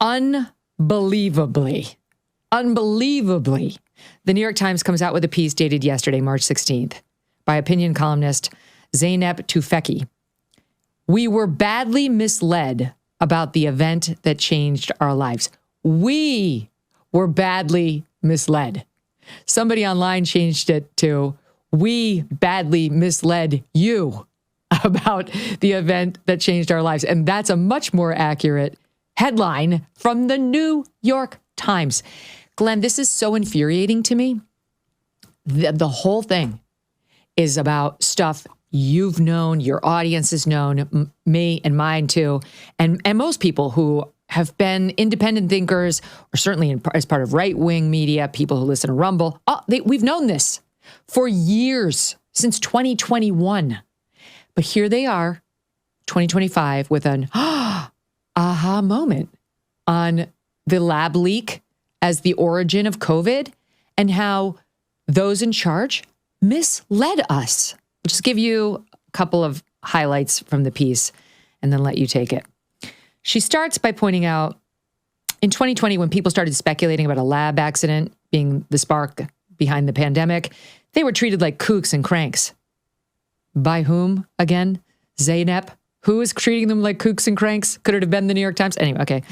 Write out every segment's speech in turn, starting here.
Unbelievably, the New York Times comes out with a piece dated yesterday, March 16th, by opinion columnist Zeynep Tufekci. We were badly misled about the event that changed our lives. We were badly misled. Somebody online changed it to, we badly misled you about the event that changed our lives. And that's a much more accurate headline from the New York Times. Glenn, this is so infuriating to me. The whole thing is about stuff you've known, your audience has known, me and mine too, and most people who have been independent thinkers, or certainly as part of right-wing media, people who listen to Rumble. We've known this for years, since 2021. But here they are, 2025, with an aha moment on the lab leak as the origin of COVID and how those in charge misled us. I'll just give you a couple of highlights from the piece and then let you take it. She starts by pointing out, in 2020, when people started speculating about a lab accident being the spark behind the pandemic, they were treated like kooks and cranks. By whom, again? Zeynep. Who is treating them like kooks and cranks? Could it have been the New York Times? Anyway, okay.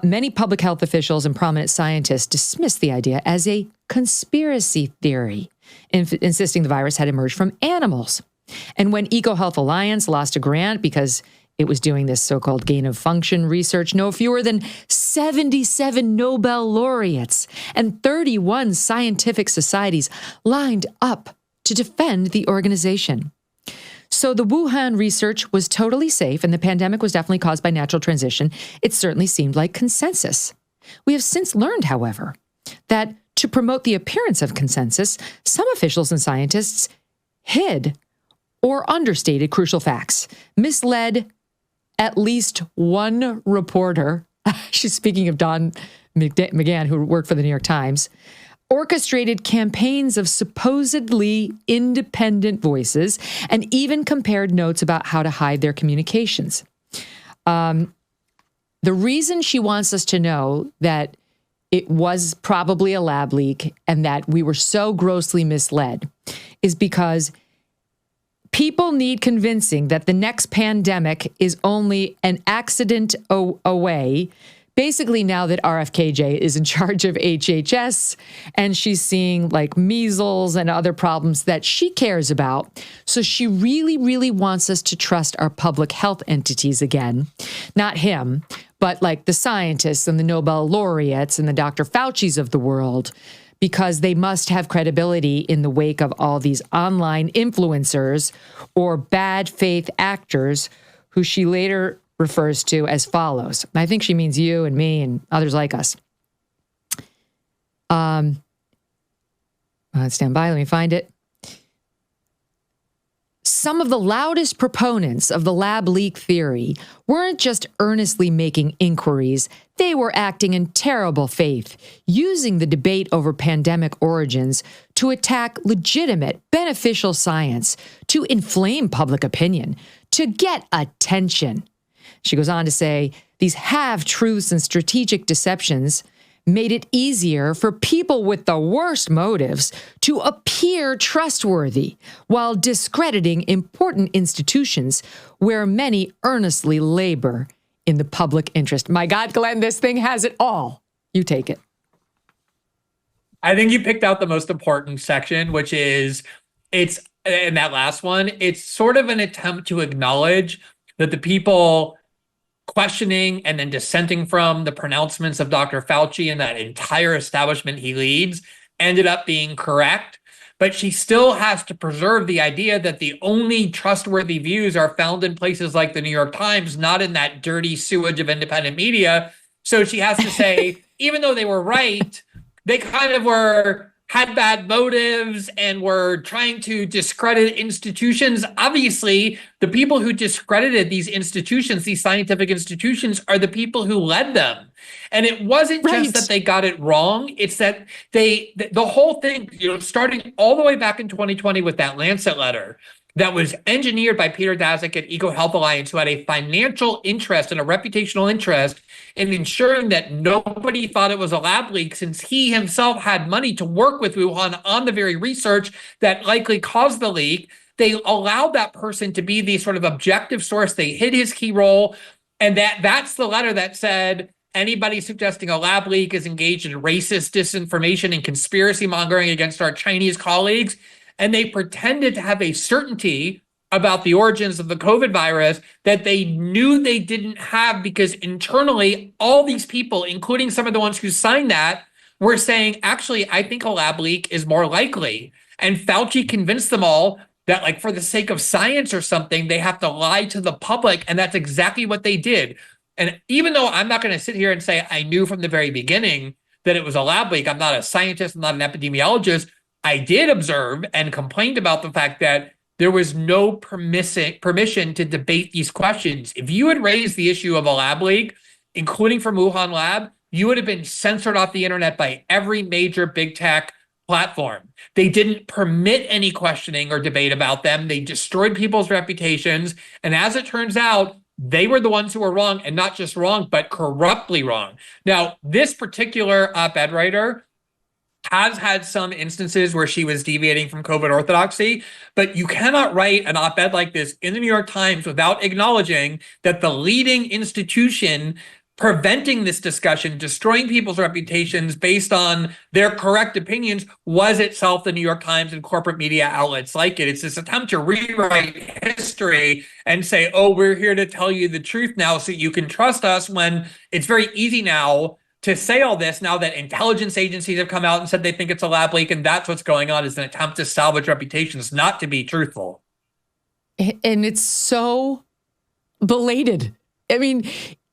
Many public health officials and prominent scientists dismissed the idea as a conspiracy theory, insisting the virus had emerged from animals. And when EcoHealth Alliance lost a grant because it was doing this so-called gain-of-function research, no fewer than 77 Nobel laureates and 31 scientific societies lined up to defend the organization. So the Wuhan research was totally safe and the pandemic was definitely caused by natural transition. It certainly seemed like consensus. We have since learned, however, that to promote the appearance of consensus, some officials and scientists hid or understated crucial facts, misled at least one reporter. She's speaking of Don McGahn, who worked for the New York Times, orchestrated campaigns of supposedly independent voices, and even compared notes about how to hide their communications. The reason she wants us to know that it was probably a lab leak and that we were so grossly misled is because people need convincing that the next pandemic is only an accident away. Basically, now that RFKJ is in charge of HHS and she's seeing like measles and other problems that she cares about. So she really, really wants us to trust our public health entities again. Not him, but like the scientists and the Nobel laureates and the Dr. Fauci's of the world, because they must have credibility in the wake of all these online influencers or bad faith actors who she later refers to as follows. I think she means you and me and others like us. Stand by, let me find it. Some of the loudest proponents of the lab leak theory weren't just earnestly making inquiries, they were acting in terrible faith, using the debate over pandemic origins to attack legitimate, beneficial science, to inflame public opinion, to get attention. She goes on to say, these half-truths and strategic deceptions made it easier for people with the worst motives to appear trustworthy while discrediting important institutions where many earnestly labor in the public interest. My God, Glenn, this thing has it all. You take it. I think you picked out the most important section, which is it's in that last one. It's sort of an attempt to acknowledge that the people questioning and then dissenting from the pronouncements of Dr. Fauci and that entire establishment he leads ended up being correct. But she still has to preserve the idea that the only trustworthy views are found in places like the New York Times, not in that dirty sewage of independent media. So she has to say, even though they were right, they kind of had bad motives and were trying to discredit institutions. Obviously, the people who discredited these institutions, these scientific institutions, are the people who led them. And it wasn't just that they got it wrong. It's that the whole thing, starting all the way back in 2020 with that Lancet letter, that was engineered by Peter Daszak at EcoHealth Alliance, who had a financial interest and a reputational interest in ensuring that nobody thought it was a lab leak, since he himself had money to work with Wuhan on the very research that likely caused the leak. They allowed that person to be the sort of objective source. They hid his key role. And that's the letter that said, anybody suggesting a lab leak is engaged in racist disinformation and conspiracy mongering against our Chinese colleagues. And they pretended to have a certainty about the origins of the COVID virus that they knew they didn't have, because internally, all these people, including some of the ones who signed that, were saying, actually, I think a lab leak is more likely. And Fauci convinced them all that, like, for the sake of science or something, they have to lie to the public. And that's exactly what they did. And even though I'm not going to sit here and say I knew from the very beginning that it was a lab leak, I'm not a scientist, I'm not an epidemiologist, I did observe and complained about the fact that there was no permission to debate these questions. If you had raised the issue of a lab leak, including from Wuhan lab, you would have been censored off the internet by every major big tech platform. They didn't permit any questioning or debate about them. They destroyed people's reputations. And as it turns out, they were the ones who were wrong, and not just wrong, but corruptly wrong. Now, this particular op-ed writer has had some instances where she was deviating from COVID orthodoxy, but you cannot write an op-ed like this in the New York Times without acknowledging that the leading institution preventing this discussion, destroying people's reputations based on their correct opinions, was itself the New York Times and corporate media outlets like it. It's this attempt to rewrite history and say, oh, we're here to tell you the truth now so you can trust us, when it's very easy now to say all this now that intelligence agencies have come out and said they think it's a lab leak, and that's what's going on, is an attempt to salvage reputations, not to be truthful. And it's so belated. I mean,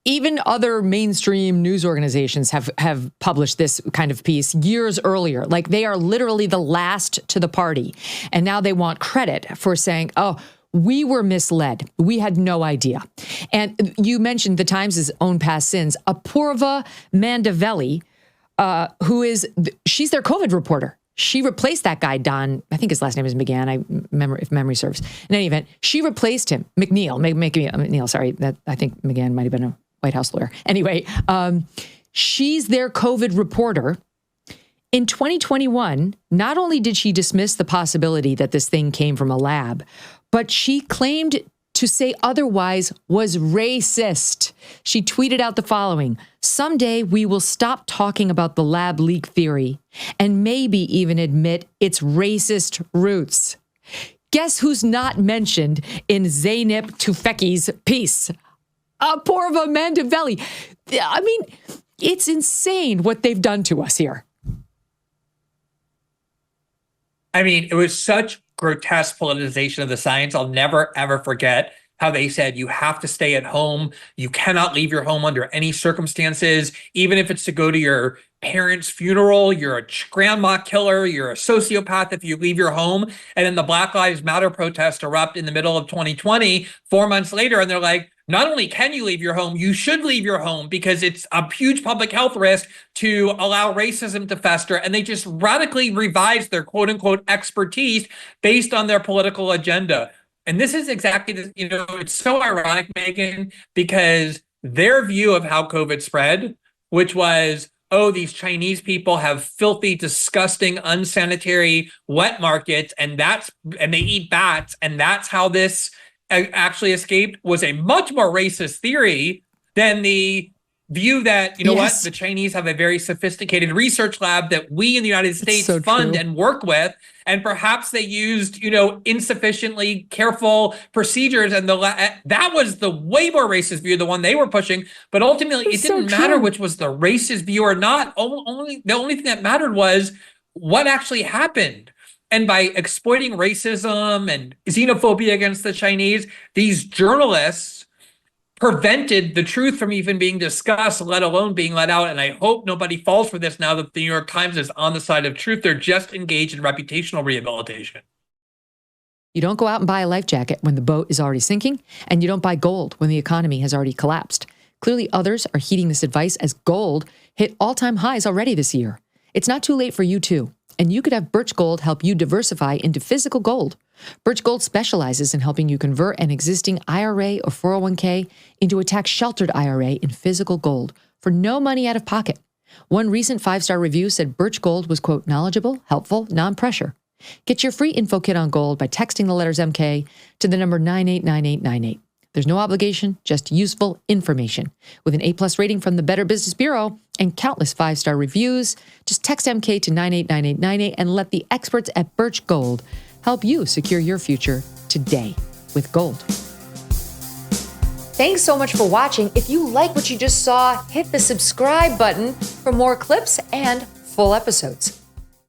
even other mainstream news organizations have published this kind of piece years earlier. Like, they are literally the last to the party. And now they want credit for saying, oh, we were misled. We had no idea. And you mentioned the Times' own past sins. Apurva Mandavelli, she's their COVID reporter. She replaced that guy, Don, I think his last name is McGann, if memory serves. In any event, she replaced him. McNeil, sorry. I think McGann might have been a White House lawyer. Anyway, she's their COVID reporter. In 2021, not only did she dismiss the possibility that this thing came from a lab, but she claimed to say otherwise was racist. She tweeted out the following: someday we will stop talking about the lab leak theory and maybe even admit its racist roots. Guess who's not mentioned in Zeynep Tufekci's piece? Apurva Mandavelli. I mean, it's insane what they've done to us here. I mean, it was such grotesque politicization of the science. I'll never, ever forget how they said you have to stay at home. You cannot leave your home under any circumstances, even if it's to go to your parents' funeral. You're a grandma killer. You're a sociopath if you leave your home. And then the Black Lives Matter protests erupt in the middle of 2020, 4 months later, and they're like, not only can you leave your home, you should leave your home because it's a huge public health risk to allow racism to fester. And they just radically revised their quote unquote expertise based on their political agenda. And this is exactly this, it's so ironic, Megyn, because their view of how COVID spread, which was, oh, these Chinese people have filthy, disgusting, unsanitary wet markets, and they eat bats, and that's how this actually escaped, was a much more racist theory than the view that, what, the Chinese have a very sophisticated research lab that we in the United States fund and work with, and perhaps they used, insufficiently careful procedures, and that was the way more racist view, the one they were pushing. But ultimately, it didn't matter which was the racist view or not. The only thing that mattered was what actually happened. And by exploiting racism and xenophobia against the Chinese, these journalists prevented the truth from even being discussed, let alone being let out. And I hope nobody falls for this now that the New York Times is on the side of truth. They're just engaged in reputational rehabilitation. You don't go out and buy a life jacket when the boat is already sinking, and you don't buy gold when the economy has already collapsed. Clearly, others are heeding this advice as gold hit all-time highs already this year. It's not too late for you too. And you could have Birch Gold help you diversify into physical gold. Birch Gold specializes in helping you convert an existing IRA or 401k into a tax-sheltered IRA in physical gold for no money out of pocket. One recent 5-star review said Birch Gold was, quote, knowledgeable, helpful, non-pressure. Get your free info kit on gold by texting the letters MK to the number 989898. There's no obligation, just useful information. With an A+ rating from the Better Business Bureau and countless 5-star reviews, just text MK to 989898 and let the experts at Birch Gold help you secure your future today with gold. Thanks so much for watching. If you like what you just saw, hit the subscribe button for more clips and full episodes.